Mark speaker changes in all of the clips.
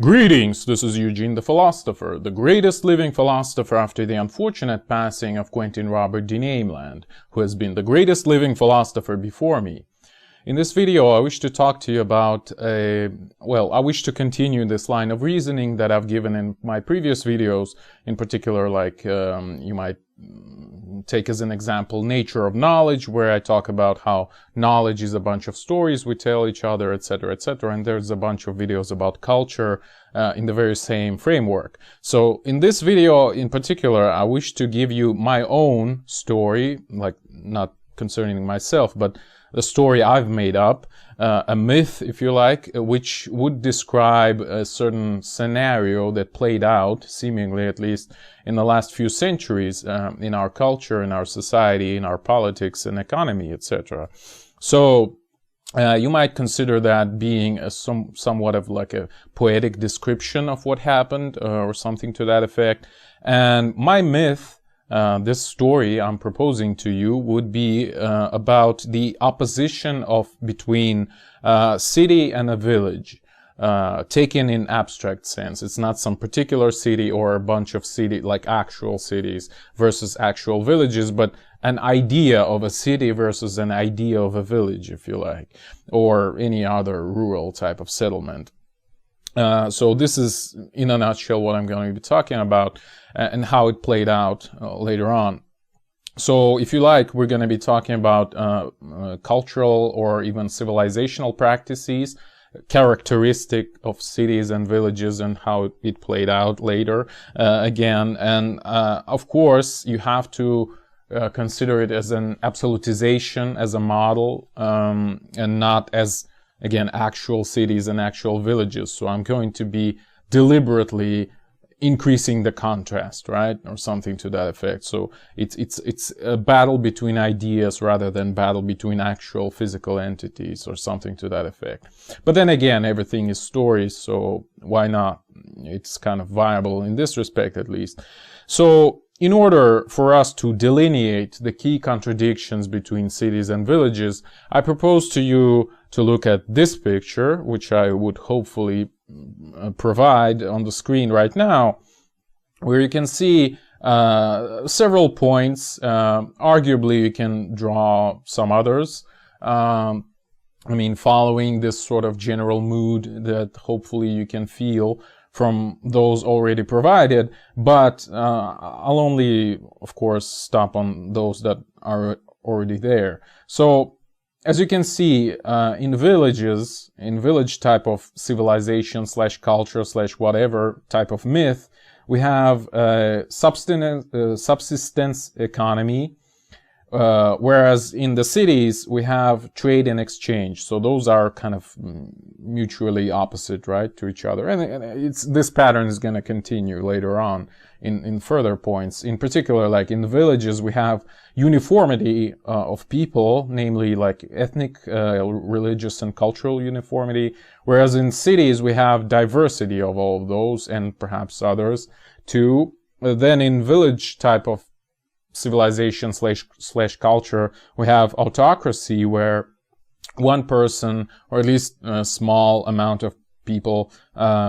Speaker 1: Greetings, this is Eugene the Philosopher, the greatest living philosopher after the unfortunate passing of Quentin Robert de Nameland, who has been the greatest living philosopher before me. In this video, I wish to talk to you about I wish to continue this line of reasoning that I've given in my previous videos, in particular, you might take as an example nature of knowledge, where I talk about how knowledge is a bunch of stories we tell each other, etc., etc., and there's a bunch of videos about culture in the very same framework. So in this video in particular, I wish to give you my own story, like not concerning myself, but the story I've made up, a myth, if you like, which would describe a certain scenario that played out, seemingly at least, in the last few centuries in our culture, in our society, in our politics and economy, etc. So you might consider that being somewhat of like a poetic description of what happened or something to that effect. And my myth, this story I'm proposing to you, would be about the opposition between city and a village, taken in abstract sense. It's not some particular city or a bunch of like actual cities versus actual villages, but an idea of a city versus an idea of a village, if you like, or any other rural type of settlement. So this is, in a nutshell, what I'm going to be talking about and how it played out later on. So if you like, we're going to be talking about cultural or even civilizational practices, characteristic of cities and villages and how it played out later again. And of course, you have to consider it as an absolutization, as a model, and not as, again, actual cities and actual villages. So I'm going to be deliberately increasing the contrast, right? Or something to that effect. So it's a battle between ideas rather than battle between actual physical entities or something to that effect. But then again, everything is stories, so why not? It's kind of viable in this respect, at least. So in order for us to delineate the key contradictions between cities and villages, I propose to you to look at this picture, which I would hopefully provide on the screen right now, where you can see several points. Arguably, you can draw some others. Following this sort of general mood that hopefully you can feel from those already provided, but I'll only, of course, stop on those that are already there. So, as you can see, in villages, in village type of civilization / culture / whatever type of myth, we have a subsistence economy, whereas in the cities we have trade and exchange. So those are kind of mutually opposite, right, to each other. And this pattern is going to continue later on in further points. In particular, like in the villages, we have uniformity of people, namely like ethnic, religious, and cultural uniformity, whereas in cities we have diversity of all of those and perhaps others too. Then in village type of civilization / culture, we have autocracy, where one person, or at least a small amount of people,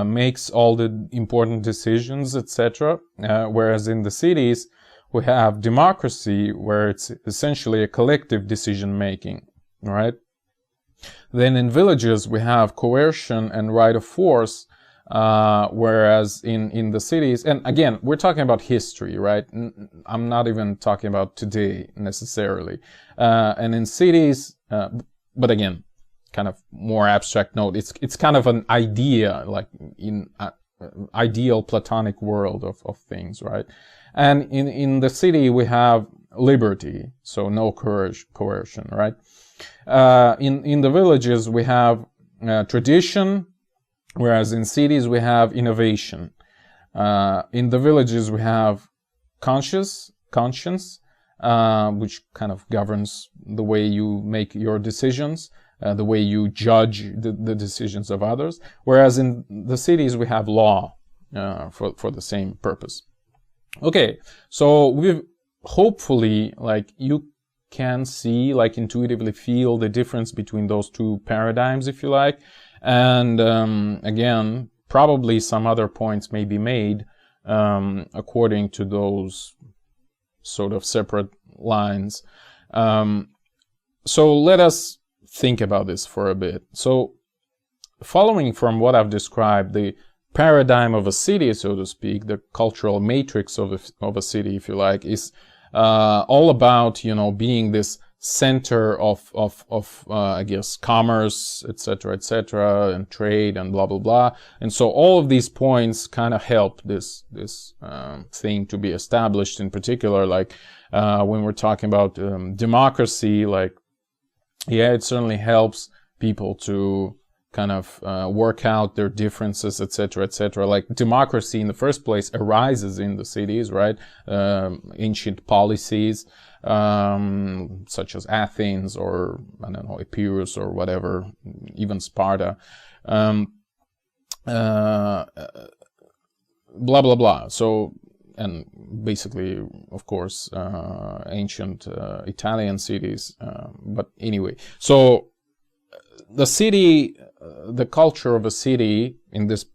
Speaker 1: makes all the important decisions, etc. Whereas in the cities, we have democracy, where it's essentially a collective decision making, right? Then in villages, we have coercion and right of force, whereas in the cities, and again, we're talking about history, right? I'm not even talking about today necessarily. And in cities, but again, kind of more abstract note, it's kind of an idea, like in ideal Platonic world of things, right? And in the city, we have liberty, so no coercion, right? In the villages, we have tradition, whereas in cities we have innovation. In the villages we have conscience, which kind of governs the way you make your decisions, the way you judge the decisions of others. Whereas in the cities we have law for the same purpose. Okay, so we've hopefully, like, you can see, like, intuitively feel the difference between those two paradigms, if you like. And again, probably some other points may be made according to those sort of separate lines. So let us think about this for a bit. So following from what I've described, the paradigm of a city, so to speak, the cultural matrix of a city, if you like, is all about, you know, being this center of I guess, commerce, etc., and trade and blah, blah, blah. And so all of these points kind of help this thing to be established. In particular, like when we're talking about democracy, like, yeah, it certainly helps people to kind of work out their differences, etc., etc. Like democracy in the first place arises in the cities, right? Ancient policies, such as Athens or, I don't know, Epirus or whatever, even Sparta, blah, blah, blah. So, and basically, of course, ancient Italian cities. But anyway, so the city, the culture of a city in this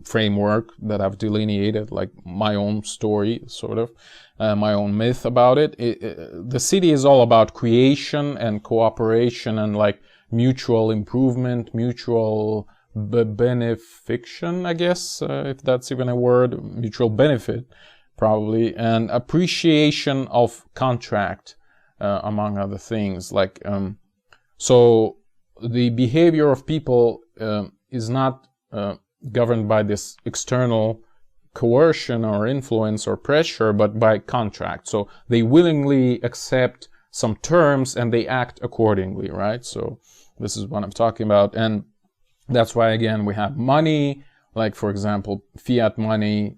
Speaker 1: framework that I've delineated, like my own story, sort of, my own myth about it, the city is all about creation and cooperation and like mutual improvement, mutual benefiction, I guess, if that's even a word, mutual benefit, probably, and appreciation of contract, among other things. Like, so the behavior of people is not governed by this external coercion or influence or pressure, but by contract. So they willingly accept some terms and they act accordingly, right? So this is what I'm talking about. And that's why, again, we have money, like, for example, fiat money,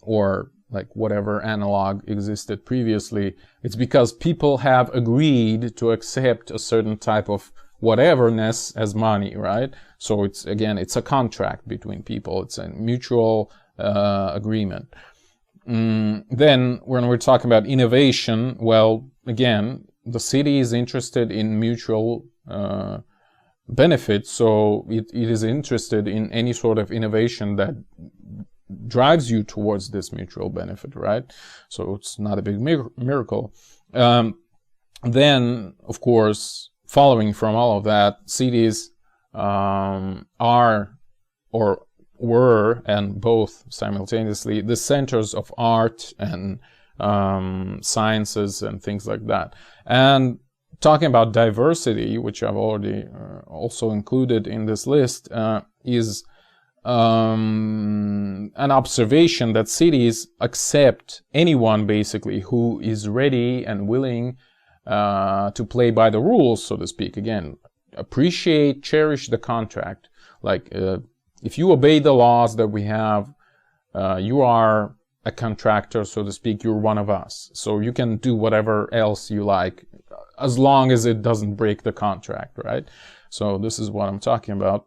Speaker 1: or like whatever analog existed previously. It's because people have agreed to accept a certain type of whateverness as money, right? So it's, again, it's a contract between people. It's a mutual agreement. Then when we're talking about innovation, well, again, the city is interested in mutual benefit, so it is interested in any sort of innovation that drives you towards this mutual benefit, right? So it's not a big miracle. Then, of course, following from all of that, cities are, or were, and both simultaneously, the centers of art and sciences and things like that. And talking about diversity, which I've already also included in this list, is an observation that cities accept anyone, basically, who is ready and willing to play by the rules, so to speak. Again, appreciate, cherish the contract. Like, if you obey the laws that we have, you are a contractor, so to speak. You're one of us. So you can do whatever else you like, as long as it doesn't break the contract, right? So this is what I'm talking about.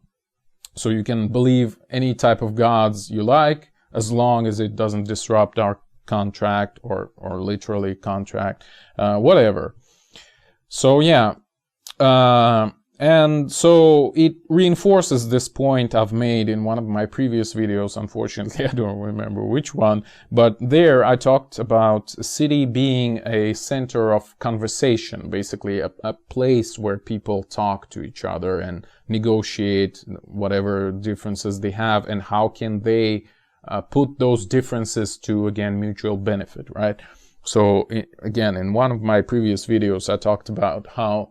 Speaker 1: So you can believe any type of gods you like, as long as it doesn't disrupt our contract or literally contract, whatever. So yeah, and so it reinforces this point I've made in one of my previous videos. Unfortunately, I don't remember which one, but there I talked about a city being a center of conversation, basically a place where people talk to each other and negotiate whatever differences they have, and how can they put those differences to, again, mutual benefit, right? So again, in one of my previous videos, I talked about how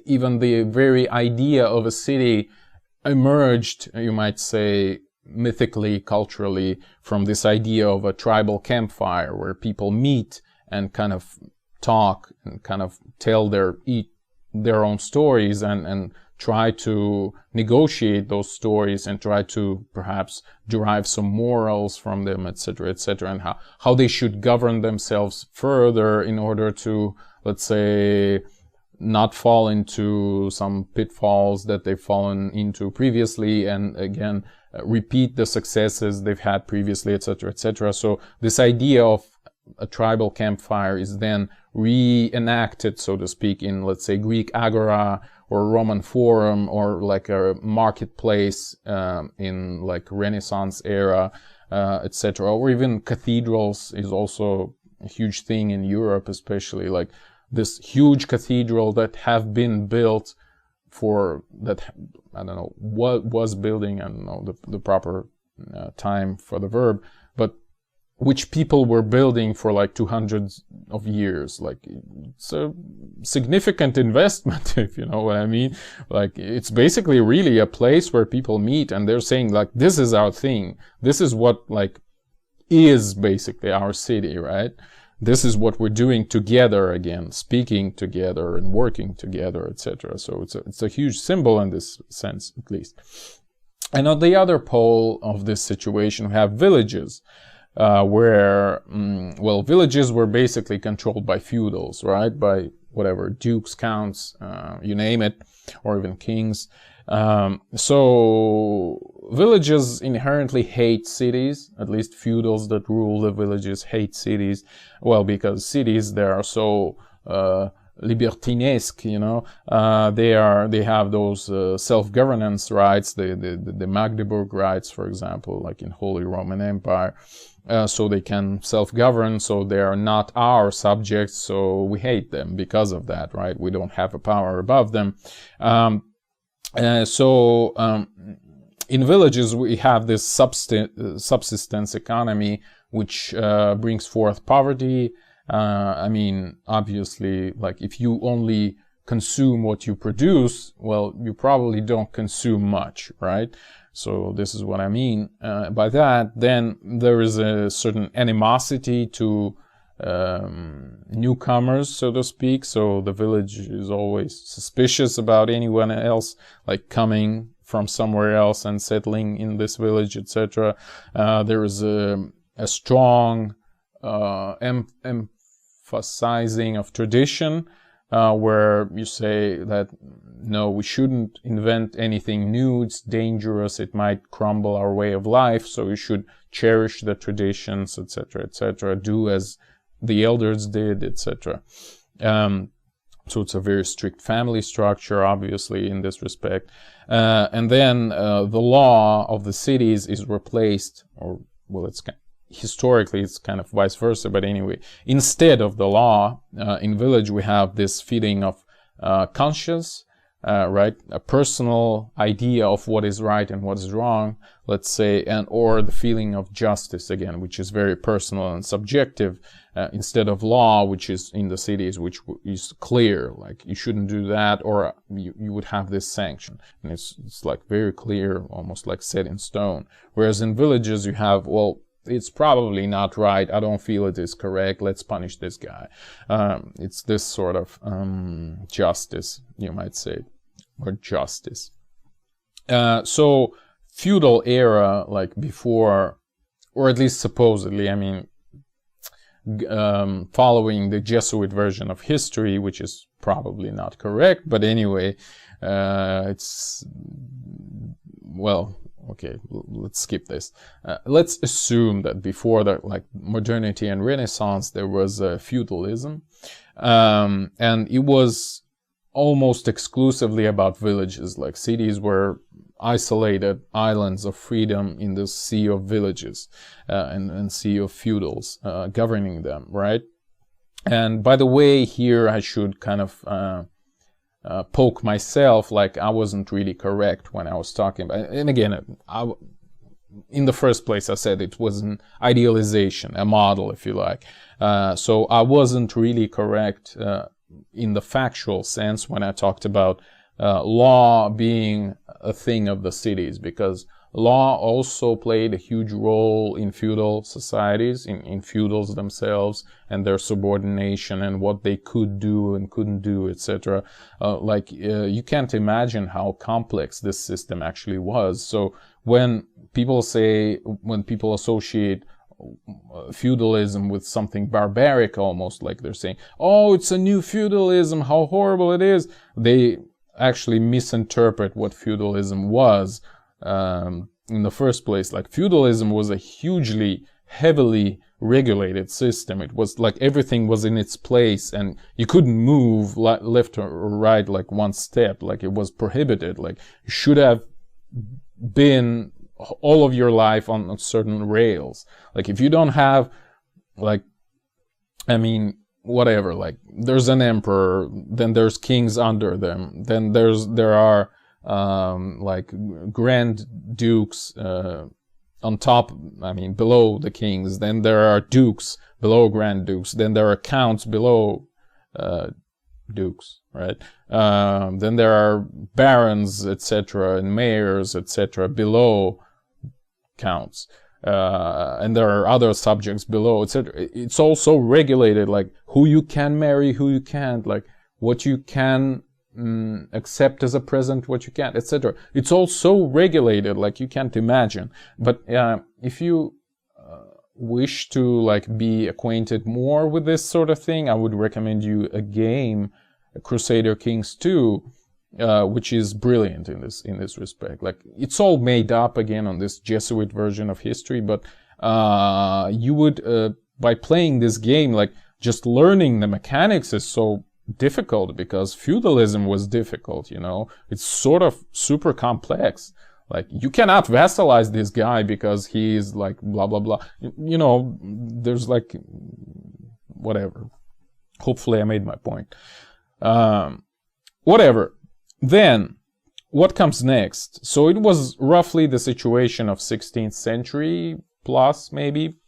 Speaker 1: even the very idea of a city emerged, you might say, mythically, culturally, from this idea of a tribal campfire where people meet and kind of talk and kind of tell their own stories and try to negotiate those stories and try to perhaps derive some morals from them, etc., etc., and how they should govern themselves further in order to, let's say, not fall into some pitfalls that they've fallen into previously, and again, repeat the successes they've had previously, etc., etc. So this idea of a tribal campfire is then reenacted, so to speak, in, let's say, Greek agora or Roman Forum, or like a marketplace in like Renaissance era, etc. Or even cathedrals is also a huge thing in Europe, especially like this huge cathedral that have been built for that, I don't know what was building, I don't know the proper time for the verb, but which people were building for like 200 of years. Like, it's a significant investment, if you know what I mean. Like, it's basically really a place where people meet, and they're saying like, this is our thing. This is what like is basically our city, right? This is what we're doing together again, speaking together and working together, etc. So it's a huge symbol in this sense, at least. And on the other pole of this situation, we have villages. Where, well, villages were basically controlled by feudals, right? By whatever, dukes, counts, you name it, or even kings. So villages inherently hate cities, at least feudals that rule the villages hate cities. Well, because cities, they are so libertinesque, you know. They have those self-governance rights, the Magdeburg rights, for example, like in Holy Roman Empire. So they can self-govern, so they are not our subjects, so we hate them because of that, right? We don't have a power above them. In villages, we have this subsistence economy, which brings forth poverty. I mean, obviously, like, if you only consume what you produce, well, you probably don't consume much, right? So this is what I mean by that. Then there is a certain animosity to newcomers, so to speak. So the village is always suspicious about anyone else, like coming from somewhere else and settling in this village, etc. There is a strong emphasizing of tradition, where you say that no, we shouldn't invent anything new, it's dangerous, it might crumble our way of life, so we should cherish the traditions, etc., etc., do as the elders did, etc. So it's a very strict family structure, obviously, in this respect. And then the law of the cities is replaced, or, well, historically it's kind of vice versa, but anyway, instead of the law, in village we have this feeling of conscience, right? A personal idea of what is right and what is wrong, let's say, or the feeling of justice, again, which is very personal and subjective, instead of law, which is in the cities, which is clear, like you shouldn't do that, or you would have this sanction. And it's like very clear, almost like set in stone. Whereas in villages you have, well, it's probably not right, I don't feel it is correct, let's punish this guy. It's this sort of justice, you might say, or justice. So feudal era, like before, or at least supposedly, I mean, following the Jesuit version of history, which is probably not correct, but anyway, it's, well, okay, let's skip this. Let's assume that before the modernity and Renaissance, there was feudalism, and it was almost exclusively about villages. Like, cities were isolated islands of freedom in the sea of villages and sea of feudals governing them, right? And by the way, here I should kind of poke myself, like I wasn't really correct when I was talking about, and again, in the first place I said it was an idealization, a model, if you like. So I wasn't really correct in the factual sense when I talked about law being a thing of the cities, because law also played a huge role in feudal societies, in feudals themselves and their subordination and what they could do and couldn't do, etc. You can't imagine how complex this system actually was. So when people associate feudalism with something barbaric, almost like they're saying, oh, it's a new feudalism, how horrible it is, they actually misinterpret what feudalism was in the first place. Like, feudalism was a hugely heavily regulated system. It was like everything was in its place, and you couldn't move left or right like one step. Like it was prohibited. Like you should have been all of your life on certain rails. Like if you don't have, like, I mean, whatever, like there's an emperor, then there's kings under them, then there are like grand dukes on top, I mean below the kings, then there are dukes below grand dukes, then there are counts below dukes, right? Then there are barons, etc., and mayors, etc., below counts. And there are other subjects below, etc. It's also regulated, like who you can marry, who you can't, like what you can accept as a present, what you can't, etc. It's all so regulated, like you can't imagine. But if you wish to like be acquainted more with this sort of thing, I would recommend you a game, Crusader Kings 2, which is brilliant in this respect. Like it's all made up again on this Jesuit version of history, but you would by playing this game, like just learning the mechanics is so difficult because feudalism was difficult, you know. It's sort of super complex. Like you cannot vassalize this guy because he's like blah blah blah, you know. There's like whatever. Hopefully I made my point. Whatever. Then what comes next? So it was roughly the situation of 16th century plus maybe.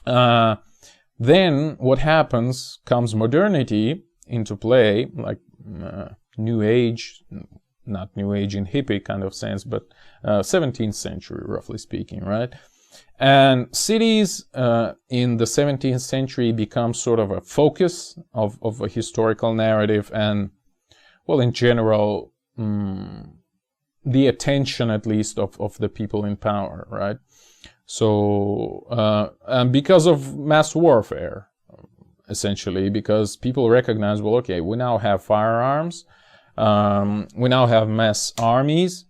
Speaker 1: Then what happens, comes modernity into play, like new age, not new age in hippie kind of sense, but 17th century roughly speaking, right? And cities in the 17th century become sort of a focus of a historical narrative, and well, in general, the attention at least of the people in power, right? So, and because of mass warfare, essentially, because people recognize, well, okay, we now have firearms, we now have mass armies,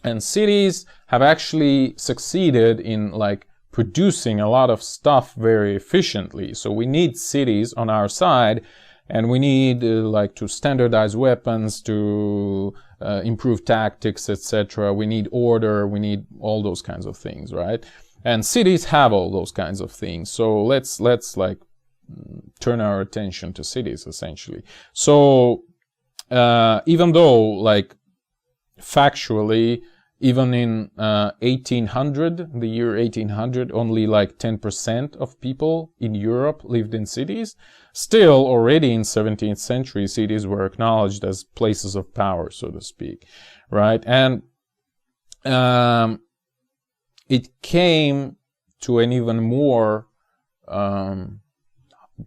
Speaker 1: and cities have actually succeeded in like producing a lot of stuff very efficiently. So we need cities on our side, and we need like to standardize weapons, to improve tactics, etc. We need order, we need all those kinds of things, right? And cities have all those kinds of things. So let's like turn our attention to cities, essentially. So even though like factually, even in 1800, the year 1800, only like 10% of people in Europe lived in cities, still already in 17th century, cities were acknowledged as places of power, so to speak, right? And it came to an even more,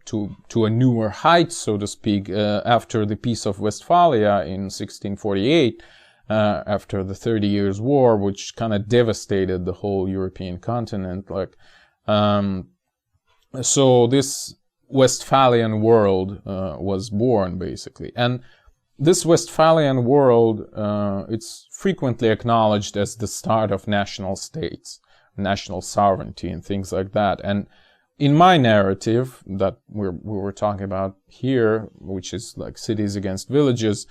Speaker 1: to a newer height, so to speak, after the Peace of Westphalia in 1648, after the 30 Years' War, which kind of devastated the whole European continent. Like, so this Westphalian world was born, basically. And this Westphalian world, it's frequently acknowledged as the start of national states, national sovereignty, and things like that. And in my narrative that we were talking about here, which is like cities against villages,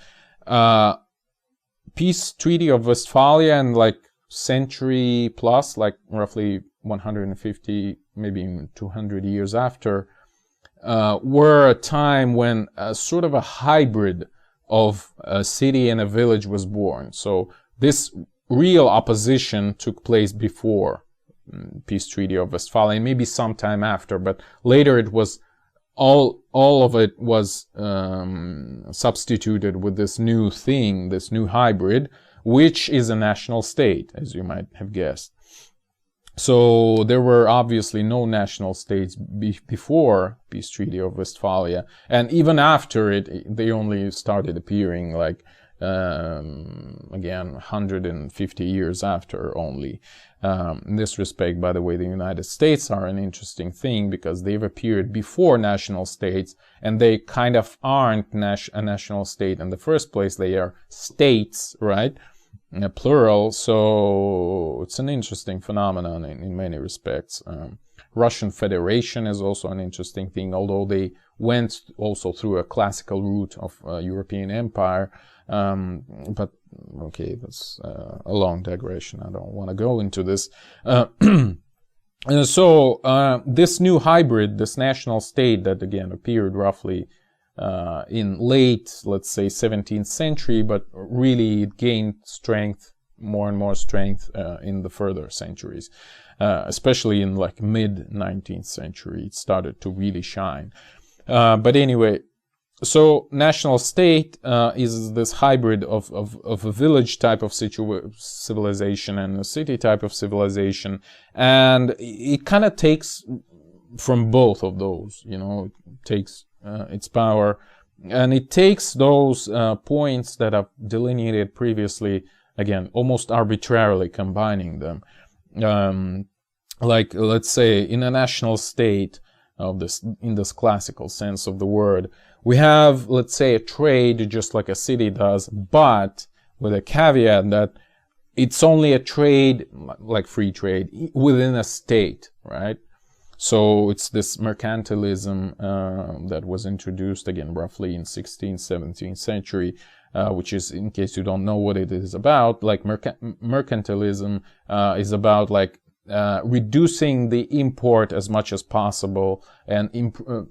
Speaker 1: Peace Treaty of Westphalia and like century plus, like roughly 150, maybe 200 years after, were a time when sort of a hybrid of a city and a village was born. So this real opposition took place before Peace Treaty of Westphalia, and maybe sometime after, but later it was all of it was substituted with this new thing, this new hybrid, which is a national state, as you might have guessed. So there were obviously no national states before Peace Treaty of Westphalia, and even after it, they only started appearing like again 150 years after only. In this respect, by the way, the United States are an interesting thing because they've appeared before national states, and they kind of aren't a national state in the first place. They are states, right? plural, so it's an interesting phenomenon in many respects. Russian Federation is also an interesting thing, although they went also through a classical route of European empire. But okay, that's a long digression. I don't want to go into this. So this new hybrid, this national state that again appeared roughly in late, let's say, 17th century, but really it gained strength, more and more strength in the further centuries, especially in like mid 19th century. It started to really shine. But anyway, so national state is this hybrid of a village type of civilization and a city type of civilization, and it kind of takes from both of those, you know, it takes its power, and it takes those points that I've delineated previously, again, almost arbitrarily combining them. Like, let's say, in a national state of this, in this classical sense of the word, we have, let's say, a trade just like a city does, but with a caveat that it's only a trade, like free trade, within a state, right? So it's this mercantilism that was introduced, again, roughly in 16th, 17th century, which is, in case you don't know what it is about, like mercantilism is about like reducing the import as much as possible and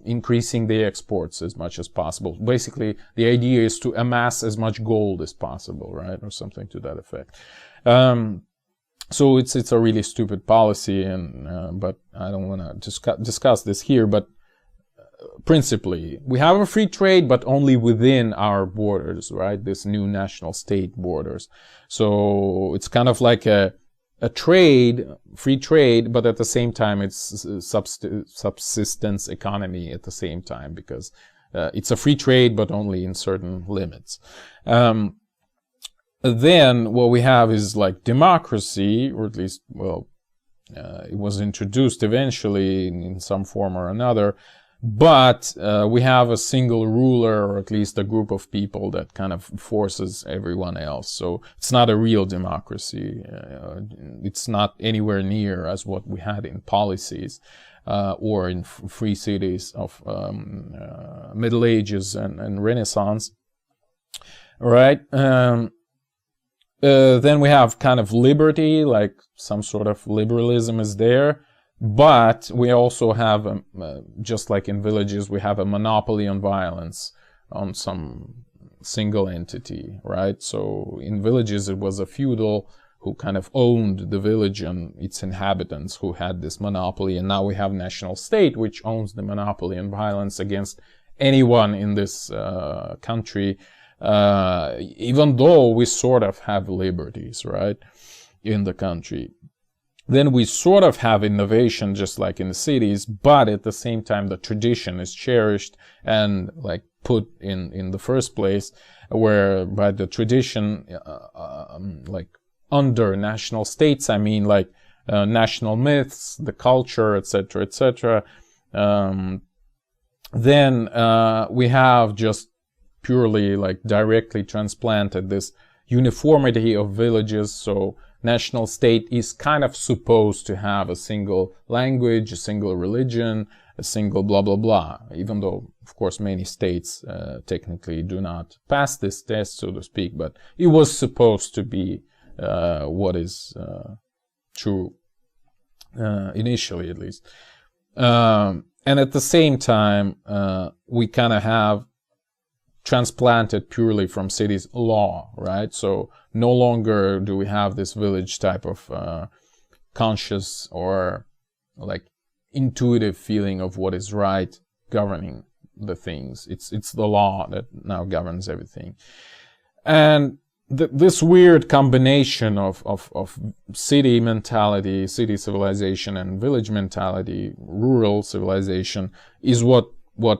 Speaker 1: increasing the exports as much as possible. Basically, the idea is to amass as much gold as possible, right? Or something to that effect. So it's a really stupid policy, and but I don't want to discuss this here. But principally, we have a free trade, but only within our borders, right? This new national state borders. So it's kind of like a trade, free trade, but at the same time it's subsistence economy at the same time, because it's a free trade, but only in certain limits. Then what we have is like democracy, or at least, well, it was introduced eventually in some form or another, but we have a single ruler, or at least a group of people that kind of forces everyone else. So it's not a real democracy. It's not anywhere near as what we had in policies or in free cities of Middle Ages and Renaissance. All right. Then we have kind of liberty, like some sort of liberalism is there. But we also have, just like in villages, we have a monopoly on violence on some single entity, right? So in villages, it was a feudal who kind of owned the village and its inhabitants who had this monopoly. And now we have national state, which owns the monopoly on violence against anyone in this country, even though we sort of have liberties, right, in the country. Then we sort of have innovation, just like in the cities, but at the same time, the tradition is cherished and like put in the first place, where by the tradition, like under national states, I mean like national myths, the culture, etc., etc. Then we have just purely like directly transplanted this uniformity of villages. So national state is kind of supposed to have a single language, a single religion, a single blah, blah, blah, even though, of course, many states technically do not pass this test, so to speak, but it was supposed to be what is true, initially at least. And at the same time, we kind of have transplanted purely from cities law, right? So no longer do we have this village type of conscious or like intuitive feeling of what is right governing the things. It's the law that now governs everything. And this weird combination of city mentality, city civilization, and village mentality, rural civilization, is what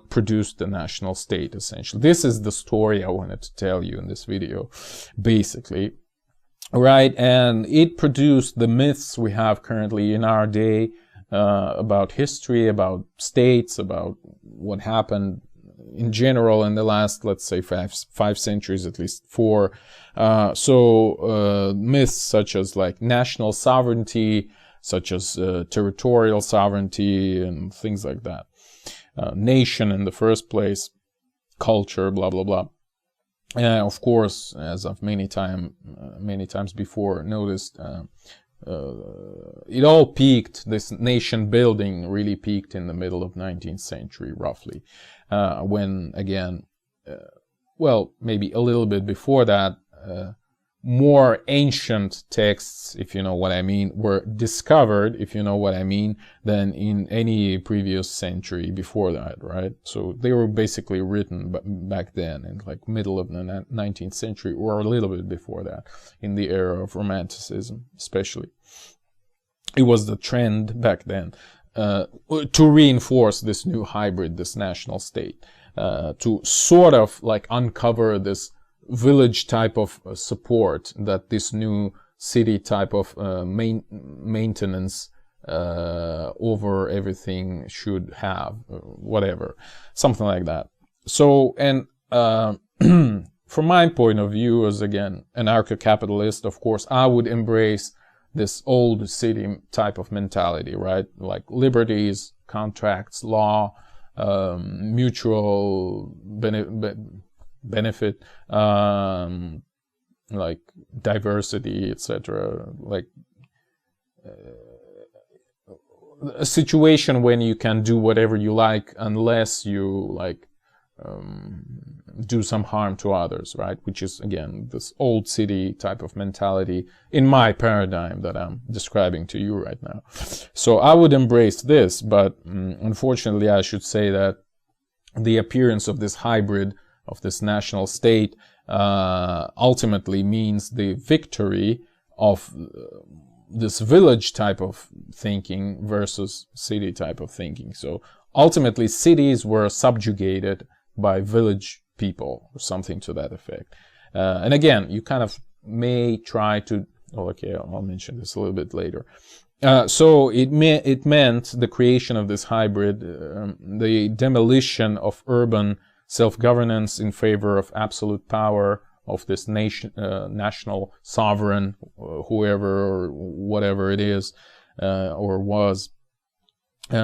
Speaker 1: produced the national state, essentially. This is the story I wanted to tell you in this video, basically. Right? And it produced the myths we have currently in our day about history, about states, about what happened in general in the last, let's say, five centuries, at least four. Myths such as like national sovereignty, such as territorial sovereignty and things like that. Nation in the first place, culture, blah, blah, blah. Of course, as I've many times before noticed, it all peaked, this nation building really peaked in the middle of 19th century, roughly, when, again, well, maybe a little bit before that, more ancient texts, if you know what I mean, were discovered, if you know what I mean, than in any previous century before that, right? So they were basically written back then, in like middle of the 19th century, or a little bit before that, in the era of Romanticism, especially. It was the trend back then to reinforce this new hybrid, this national state, to sort of like uncover this village type of support that this new city type of maintenance over everything should have, whatever, something like that. So, and from my point of view as, again, anarcho-capitalist, of course, I would embrace this old city type of mentality, right? Like liberties, contracts, law, mutual benefit, like diversity, etc. Like a situation when you can do whatever you like unless you like do some harm to others, right? Which is, again, this old city type of mentality in my paradigm that I'm describing to you right now. So I would embrace this, but unfortunately I should say that the appearance of this hybrid, of this national state, ultimately means the victory of this village type of thinking versus city type of thinking. So ultimately cities were subjugated by village people, or something to that effect. And again, you kind of may try to, oh, okay, I'll mention this a little bit later. So it meant the creation of this hybrid, the demolition of urban self-governance in favor of absolute power of this national sovereign, whoever or whatever it is, or was.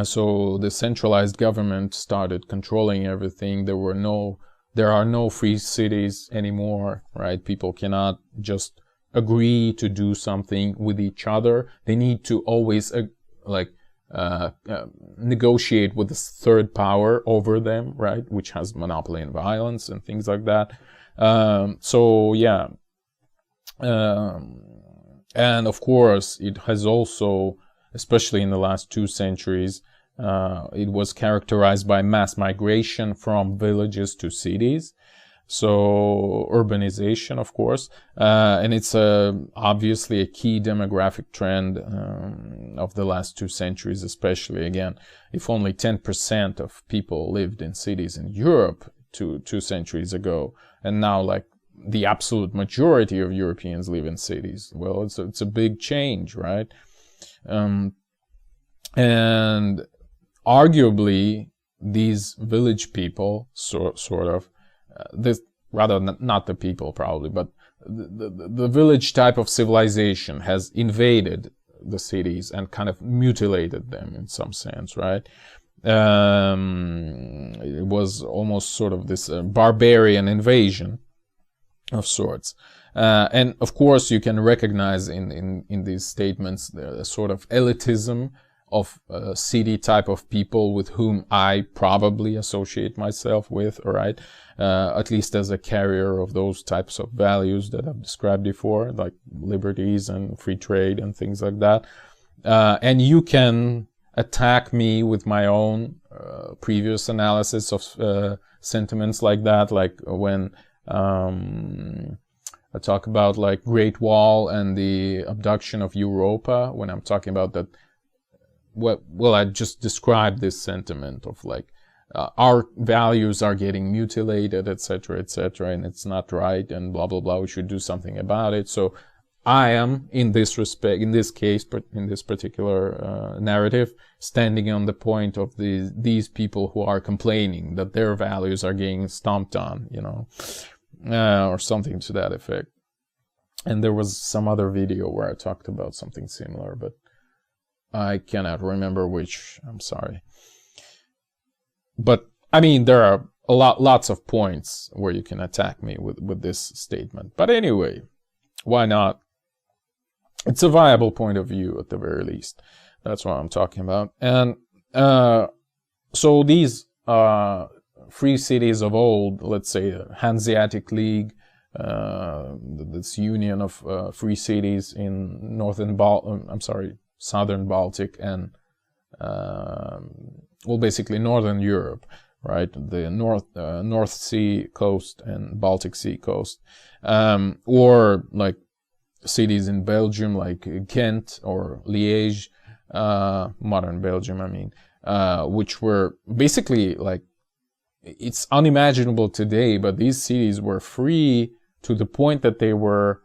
Speaker 1: So the centralized government started controlling everything. There are no free cities anymore, right? People cannot just agree to do something with each other. They need to always negotiate with this third power over them, right? Which has monopoly in violence and things like that. So yeah. And of course, it has also, especially in the last 2 centuries, it was characterized by mass migration from villages to cities. So urbanization, of course, and it's obviously a key demographic trend of the last 2 centuries, especially. Again, if only 10% of people lived in cities in Europe 2 centuries ago, and now like the absolute majority of Europeans live in cities. Well, it's a big change, right? And arguably, these village people, sort of, this rather not the people probably, but the village type of civilization has invaded the cities and kind of mutilated them in some sense, right? It was almost sort of this barbarian invasion of sorts. And of course you can recognize in these statements the sort of elitism of city type of people with whom I probably associate myself with, all right? At least as a carrier of those types of values that I've described before, like liberties and free trade and things like that. And you can attack me with my own previous analysis of sentiments like that, like when I talk about like Great Wall and the abduction of Europa, when I'm talking about that. Well, I just described this sentiment of like our values are getting mutilated, etc., etc., and it's not right, and blah blah blah. We should do something about it. So I am, in this respect, in this case, but in this particular narrative, standing on the point of these people who are complaining that their values are getting stomped on, you know, or something to that effect. And there was some other video where I talked about something similar, but I cannot remember which. I'm sorry. But I mean, there are lots of points where you can attack me with this statement. But anyway, why not? It's a viable point of view at the very least. That's what I'm talking about. And so these free cities of old, let's say the Hanseatic League, this union of free cities in southern Baltic and well, basically northern Europe, right? The North Sea coast and Baltic Sea coast, or like cities in Belgium like Ghent or Liège, modern Belgium, I mean, which were basically like, it's unimaginable today, but these cities were free to the point that they were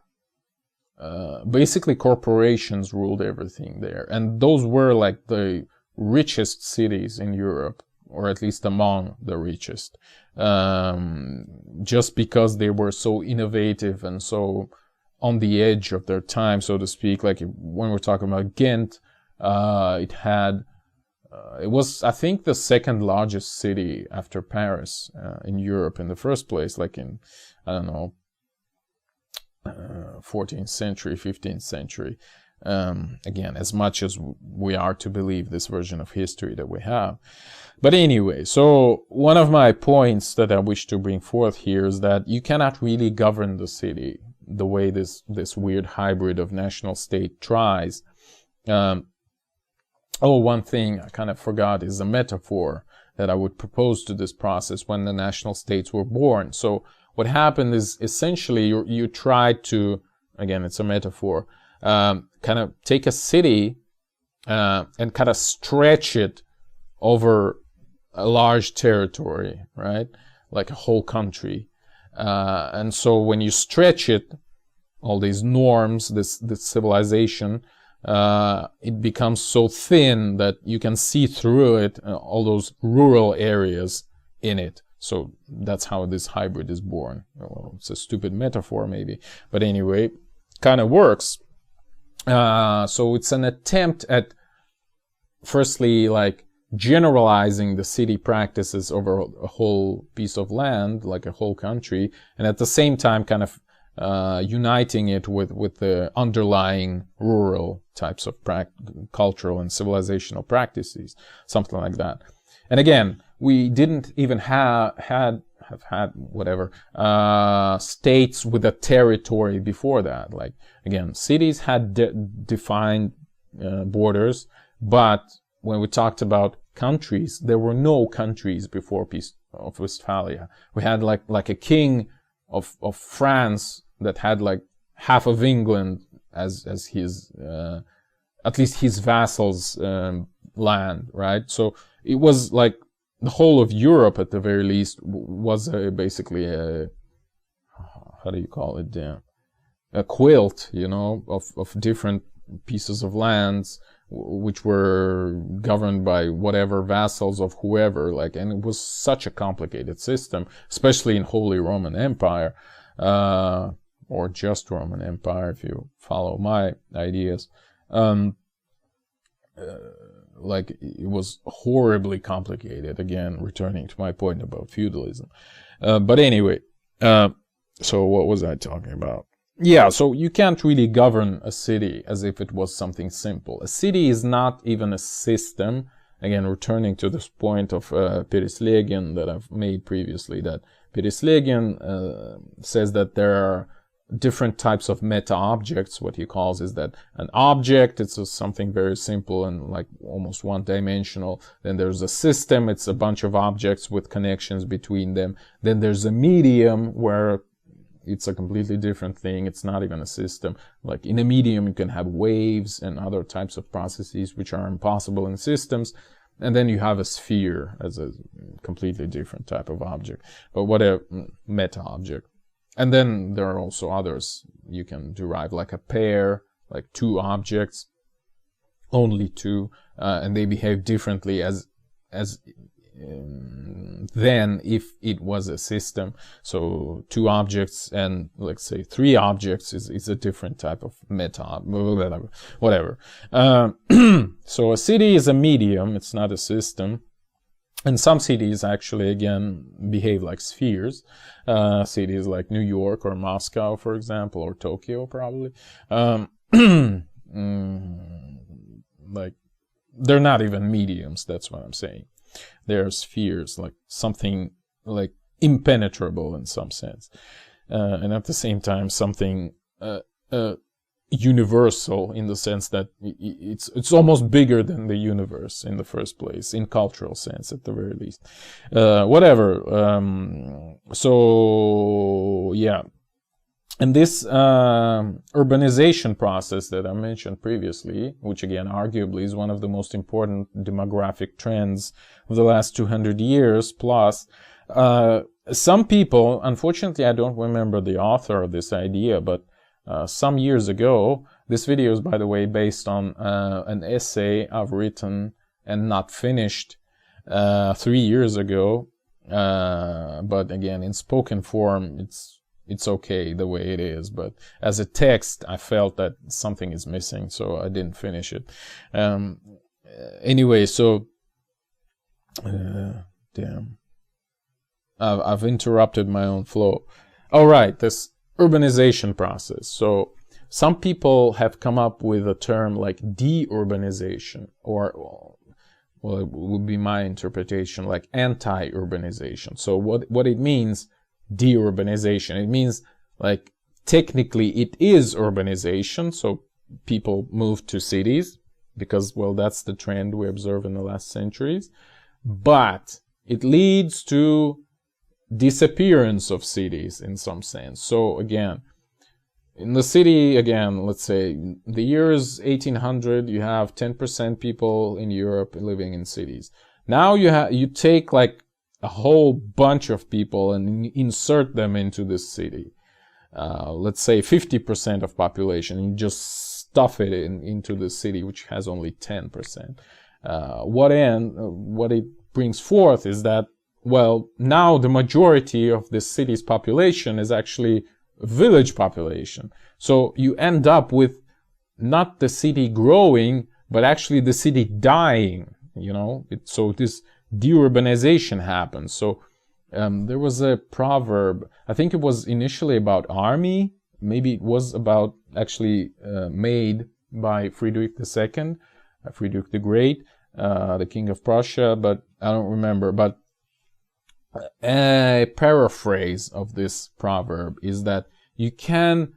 Speaker 1: basically corporations ruled everything there. And those were like the richest cities in Europe, or at least among the richest, just because they were so innovative and so on the edge of their time, so to speak. Like when we're talking about Ghent, it was, I think, the second largest city after Paris in Europe in the first place, like in, I don't know, 14th century, 15th century. Again, as much as we are to believe this version of history that we have. But anyway, so one of my points that I wish to bring forth here is that you cannot really govern the city the way this weird hybrid of national state tries. One thing I kind of forgot is a metaphor that I would propose to this process when the national states were born. So what happened is essentially you tried to, again, it's a metaphor, kind of take a city and kind of stretch it over a large territory, right? Like a whole country. And so when you stretch it, all these norms, this civilization, it becomes so thin that you can see through it, all those rural areas in it. So that's how this hybrid is born. Well, it's a stupid metaphor maybe, but anyway, kind of works. So it's an attempt at, firstly, like generalizing the city practices over a whole piece of land, like a whole country, and at the same time kind of uniting it with the underlying rural types of cultural and civilizational practices, something like that. And again, we didn't even have had whatever states with a territory before that. Like again, cities had defined borders, but when we talked about countries, there were no countries before Peace of Westphalia. We had like a king of France that had like half of England as his at least his vassals' land, right? So it was like the whole of Europe, at the very least, was basically a, how do you call it? A quilt, you know, of different pieces of lands, which were governed by whatever vassals of whoever, like, and it was such a complicated system, especially in Holy Roman Empire, or just Roman Empire, if you follow my ideas. Like, it was horribly complicated, again, returning to my point about feudalism. But anyway, so what was I talking about? Yeah, so you can't really govern a city as if it was something simple. A city is not even a system. Again, returning to this point of Pereslegin that I've made previously, that Pereslegin says that there are different types of meta-objects. What he calls is that an object, it's something very simple and like almost one-dimensional. Then there's a system, it's a bunch of objects with connections between them. Then there's a medium where it's a completely different thing. It's not even a system. Like in a medium, you can have waves and other types of processes which are impossible in systems. And then you have a sphere as a completely different type of object, but whatever, meta-object. And then there are also others you can derive, like a pair, like two objects, only two, and they behave differently as than if it was a system. So two objects and let's say three objects is a different type of meta, whatever. So a city is a medium, it's not a system. And some cities actually, again, behave like spheres. Cities like New York or Moscow, for example, or Tokyo, probably. Like, they're not even mediums, that's what I'm saying. They're spheres, like something like impenetrable in some sense. And at the same time, something universal in the sense that it's almost bigger than the universe in the first place, in cultural sense at the very least. Whatever. So yeah, and this urbanization process that I mentioned previously, which again arguably is one of the most important demographic trends of the last 200 years plus, some people, unfortunately I don't remember the author of this idea, but some years ago, this video is, by the way, based on an essay I've written and not finished 3 years ago. But again, in spoken form, it's okay the way it is. But as a text, I felt that something is missing, so I didn't finish it. Anyway, so damn, I've interrupted my own flow. All right, this urbanization process. So some people have come up with a term like deurbanization, or well, it would be my interpretation, like anti-urbanization. So what it means, deurbanization, it means like technically it is urbanization, so people move to cities because, well, that's the trend we observe in the last centuries, but it leads to disappearance of cities in some sense. So again, in the city, again, let's say the years 1800, you have 10% people in Europe living in cities. Now you take like a whole bunch of people and insert them into this city. Let's say 50% of population, and you just stuff it into the city, which has only 10%. What it brings forth is that, well, now the majority of this city's population is actually village population. So you end up with not the city growing, but actually the city dying, you know? So this deurbanization happens. So there was a proverb, I think it was initially about army, maybe it was about actually made by Friedrich II, Friedrich the Great, the King of Prussia, but I don't remember. But a paraphrase of this proverb is that you can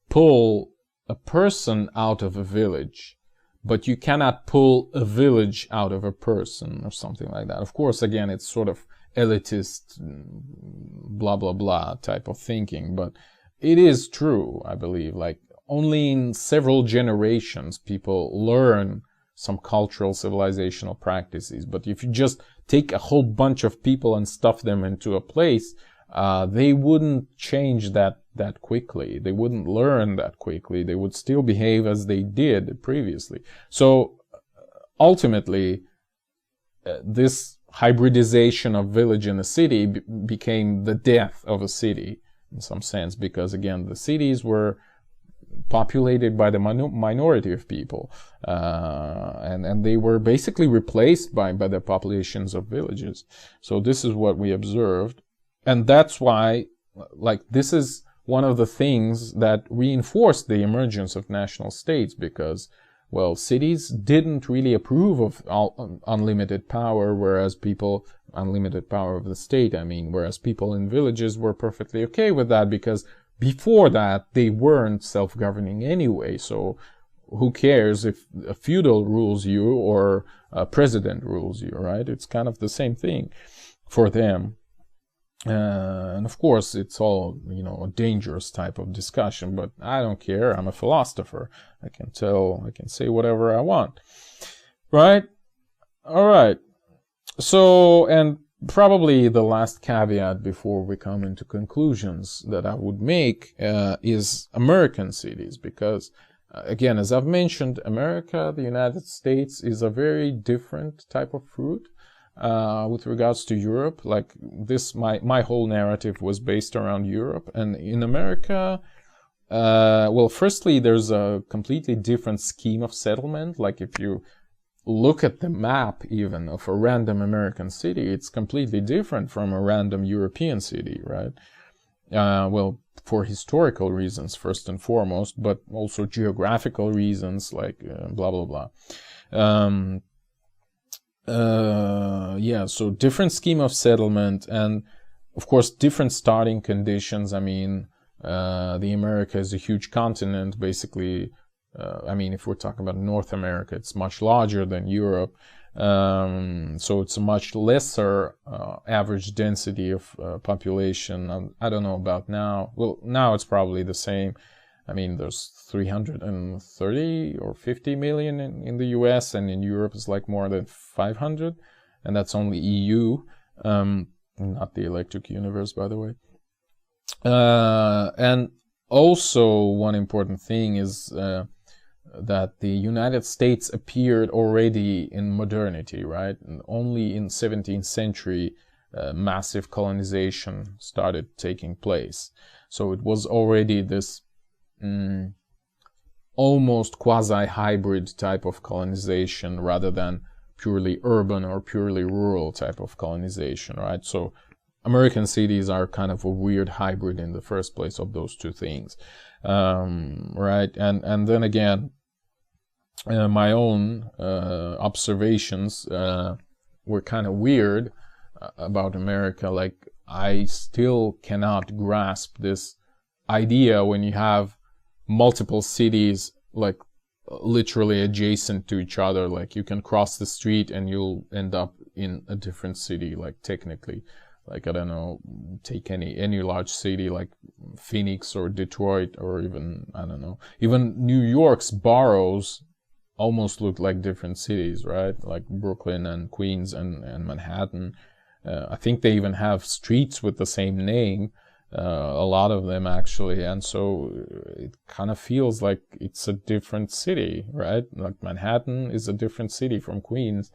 Speaker 1: pull a person out of a village, but you cannot pull a village out of a person, or something like that. Of course, again, it's sort of elitist, blah, blah, blah type of thinking, but it is true, I believe. Like, only in several generations people learn some cultural civilizational practices. But if you just take a whole bunch of people and stuff them into a place, they wouldn't change that quickly. They wouldn't learn that quickly. They would still behave as they did previously. So ultimately, this hybridization of village and a city became the death of a city in some sense, because again, the cities were populated by the minority of people, and they were basically replaced by the populations of villages. So this is what we observed, and that's why, like, this is one of the things that reinforced the emergence of national states, because, well, cities didn't really approve of unlimited power, whereas people, unlimited power of the state, I mean, whereas people in villages were perfectly okay with that, because before that, they weren't self-governing anyway, so who cares if a feudal rules you or a president rules you, right? It's kind of the same thing for them. And of course, it's all, you know, a dangerous type of discussion, but I don't care. I'm a philosopher. I can say whatever I want, right? All right. So, and probably the last caveat before we come into conclusions that I would make is American cities, because again, as I've mentioned, America, the United States, is a very different type of fruit with regards to Europe. Like this, my whole narrative was based around Europe, and in America, well, firstly, there's a completely different scheme of settlement. Like if you look at the map even of a random American city, it's completely different from a random European city, right? Well, for historical reasons, first and foremost, but also geographical reasons, like blah, blah, blah. Yeah, so different scheme of settlement, and of course, different starting conditions. I mean, the America is a huge continent, basically. I mean, if we're talking about North America, it's much larger than Europe. So it's a much lesser average density of population. I don't know about now. Well, now it's probably the same. I mean, there's 330 or 50 million in the US, and in Europe it's like more than 500, and that's only EU, not the electric universe, by the way. And also one important thing is that the United States appeared already in modernity, right? And only in 17th century massive colonization started taking place. So it was already this almost quasi-hybrid type of colonization rather than purely urban or purely rural type of colonization, right? So American cities are kind of a weird hybrid in the first place of those two things, right? And then again, my own observations were kind of weird about America. Like, I still cannot grasp this idea when you have multiple cities like literally adjacent to each other. Like, you can cross the street and you'll end up in a different city, like technically. Like, I don't know, take any large city like Phoenix or Detroit, or even, I don't know, even New York's boroughs almost look like different cities, right? Like Brooklyn and Queens and Manhattan. I think they even have streets with the same name, a lot of them actually, and so it kind of feels like it's a different city, right? Like Manhattan is a different city from Queens,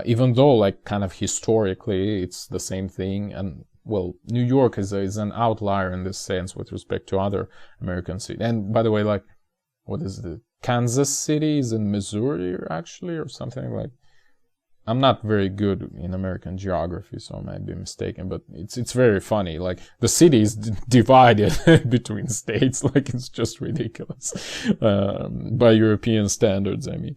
Speaker 1: even though like kind of historically it's the same thing. And well, New York is an outlier in this sense with respect to other American cities. And by the way, like, what is the Kansas City is in Missouri, actually, or something like. I'm not very good in American geography, so I might be mistaken, but it's very funny. Like, the city is divided between states, like it's just ridiculous by European standards. I mean,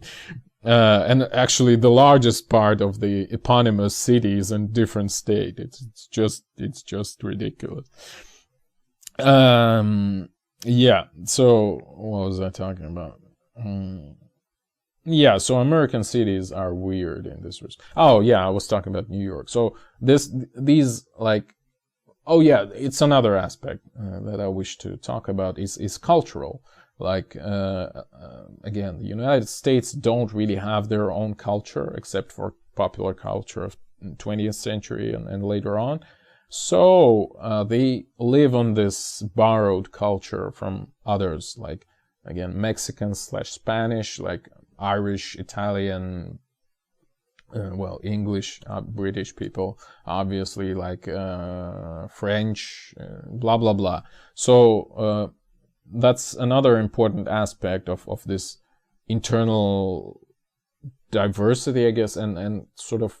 Speaker 1: and actually, the largest part of the eponymous city is in different state. It's just ridiculous. Yeah. So what was I talking about? Yeah, so American cities are weird in this respect. Oh yeah, I was talking about New York. So these like, oh yeah, it's another aspect that I wish to talk about is cultural. Like again, the United States don't really have their own culture except for popular culture of 20th century and later on. So they live on this borrowed culture from others, like again Mexican/Spanish, like Irish, Italian, well, English, British people, obviously, like French, blah, blah, blah. So that's another important aspect of this internal diversity, I guess, and sort of,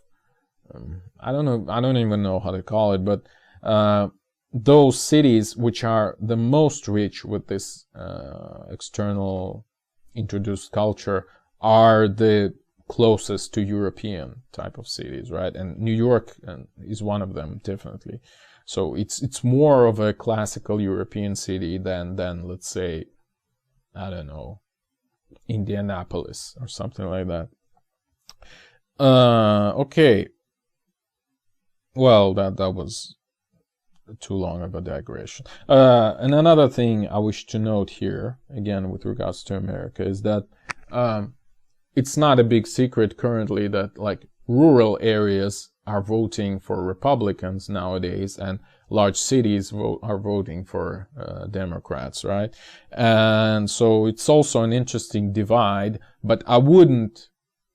Speaker 1: I don't even know how to call it, but those cities which are the most rich with this external introduced culture are the closest to European type of cities, right? And New York is one of them, definitely. So it's more of a classical European city than let's say, I don't know, Indianapolis or something like that. Okay. Well, that was too long of a digression. And another thing I wish to note here, again with regards to America, is that it's not a big secret currently that like rural areas are voting for Republicans nowadays, and large cities are voting for Democrats, right? And so it's also an interesting divide, but I wouldn't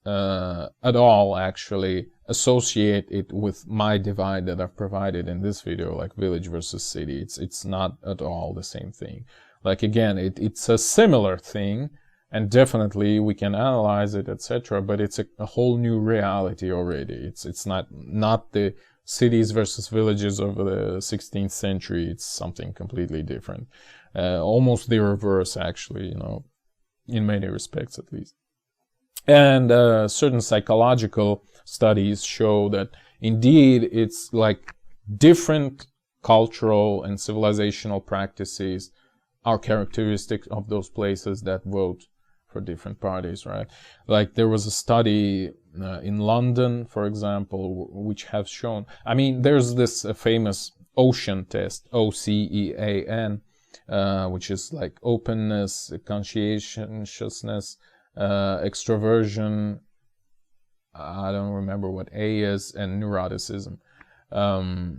Speaker 1: at all actually associate it with my divide that I've provided in this video, like village versus city. It's not at all the same thing. Like, again, it's a similar thing, and definitely we can analyze it, etc., but it's a whole new reality already. It's not the cities versus villages of the 16th century. It's something completely different. Almost the reverse, actually, you know, in many respects at least. And certain psychological studies show that indeed it's like different cultural and civilizational practices are characteristic of those places that vote for different parties, right? Like, there was a study in London, for example, which have shown, I mean, there's this famous OCEAN test, OCEAN, which is like openness, conscientiousness, extroversion, I don't remember what A is, and neuroticism. I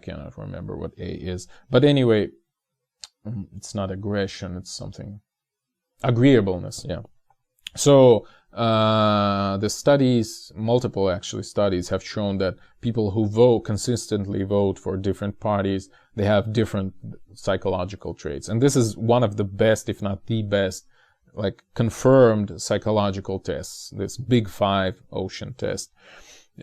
Speaker 1: cannot remember what A is, but anyway, it's not aggression, it's something, agreeableness, yeah. So the studies, multiple actually studies, have shown that people who consistently vote for different parties, they have different psychological traits. And this is one of the best, if not the best, like confirmed psychological tests, this Big Five OCEAN test,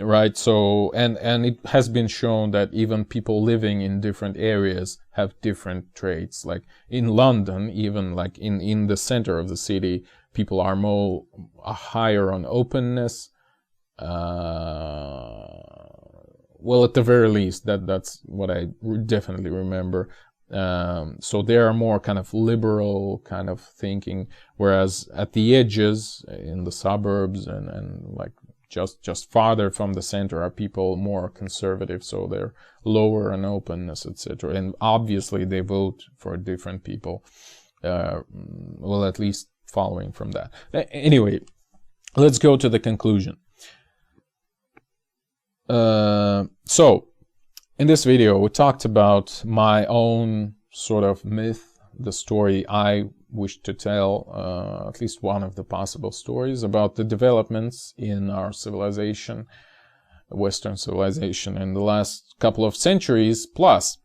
Speaker 1: right? So, and it has been shown that even people living in different areas have different traits. Like in London, even like in the center of the city, people are higher on openness. Well, at the very least, that's what I definitely remember. So they are more kind of liberal kind of thinking, whereas at the edges, in the suburbs and like just farther from the center, are people more conservative, so they're lower on openness, etc. And obviously they vote for different people, well, at least following from that. Anyway, let's go to the conclusion. So in this video, we talked about my own sort of myth, the story I wish to tell, at least one of the possible stories about the developments in our civilization, Western civilization, in the last couple of centuries plus.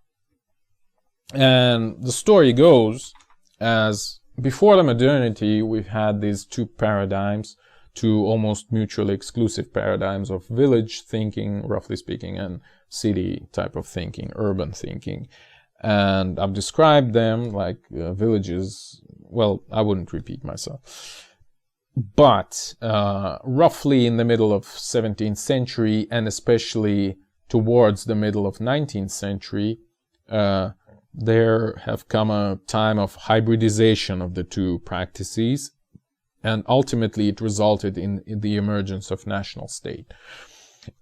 Speaker 1: And the story goes as, before the modernity, we've had these two paradigms, two almost mutually exclusive paradigms of village thinking, roughly speaking, and city type of thinking, urban thinking. And I've described them like villages. Well, I wouldn't repeat myself. But roughly in the middle of 17th century, and especially towards the middle of 19th century, there have come a time of hybridization of the two practices, and ultimately it resulted in the emergence of national state.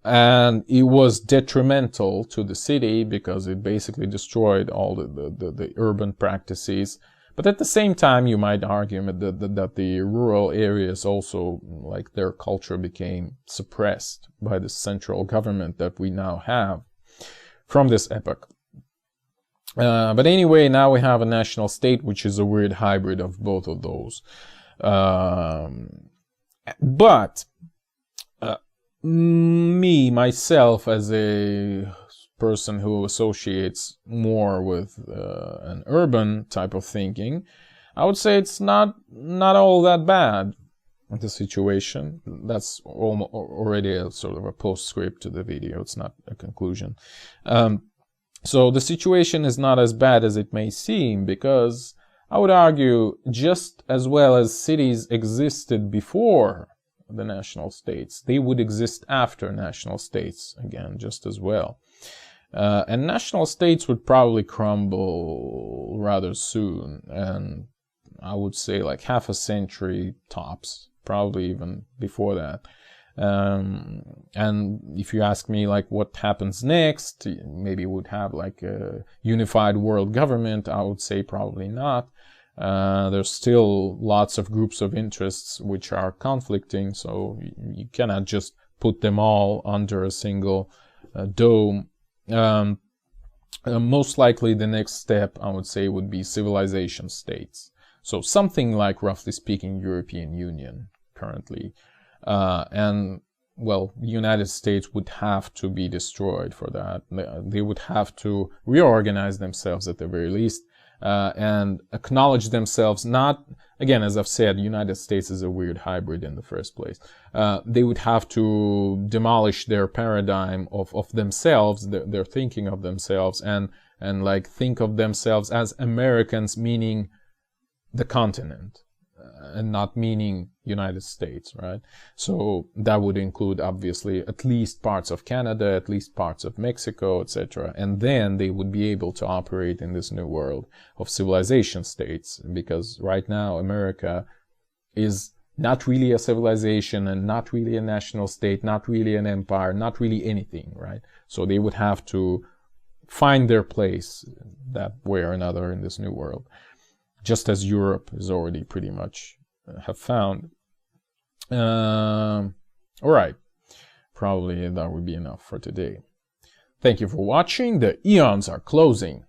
Speaker 1: And it was detrimental to the city because it basically destroyed all the urban practices. But at the same time, you might argue that the rural areas also, like, their culture became suppressed by the central government that we now have from this epoch. But anyway, now we have a national state, which is a weird hybrid of both of those. But myself, as a person who associates more with an urban type of thinking, I would say it's not all that bad, the situation. That's already a sort of a postscript to the video. It's not a conclusion. So the situation is not as bad as it may seem, because I would argue just as well as cities existed before the national states, they would exist after national states again, just as well. And national states would probably crumble rather soon, and I would say like half a century tops, probably even before that. And if you ask me like what happens next, maybe we would have like a unified world government, I would say probably not. There's still lots of groups of interests which are conflicting, so you cannot just put them all under a single dome. Most likely the next step, I would say, would be civilization states. So something like, roughly speaking, European Union currently. And, well, the United States would have to be destroyed for that. They would have to reorganize themselves at the very least, and acknowledge themselves not, again, as I've said, the United States is a weird hybrid in the first place. They would have to demolish their paradigm of themselves, their thinking of themselves, and like think of themselves as Americans, meaning the continent, and not meaning United States, right? So that would include, obviously, at least parts of Canada, at least parts of Mexico, etc. And then they would be able to operate in this new world of civilization states, because right now America is not really a civilization and not really a national state, not really an empire, not really anything, right? So they would have to find their place that way or another in this new world, just as Europe is already pretty much have found. All right, probably that would be enough for today. Thank you for watching. The eons are closing.